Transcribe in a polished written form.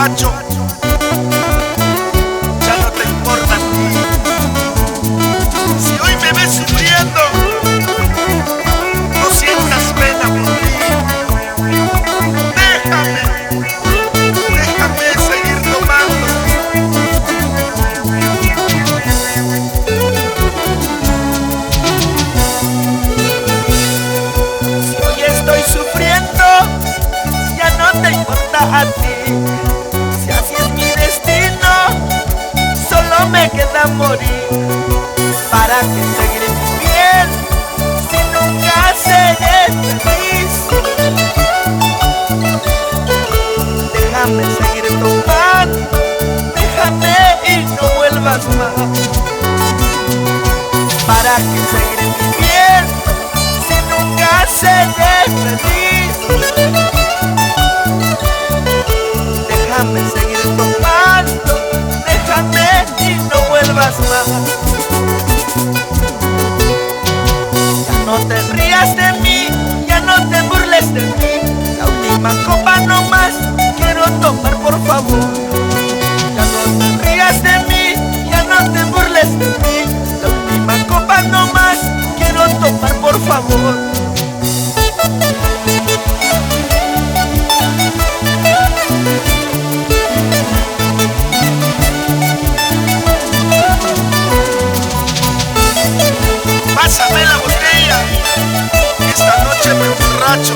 borracho. Ya no te importa a ti. Si hoy me ves sufriendo, no sientas pena por mí. Déjame seguir tomando. Si hoy estoy sufriendo, ya no te importa a ti. Si así es mi destino, solo me queda morir. ¿Para qué seguir viviendo si nunca seré feliz? Déjame seguir tomando, déjame y no vuelvas más. ¿Para qué seguir viviendo si nunca seré feliz? Déjame seguir tomando, déjame y no vuelvas más. Ya no te rías de mí, ya no te burles de mí. La última copa no más, quiero tomar por favor. Ya no te rías de mí, ya no te burles de mí. La última copa no más, quiero tomar por favor. Pásame la botella, esta noche me emborracho.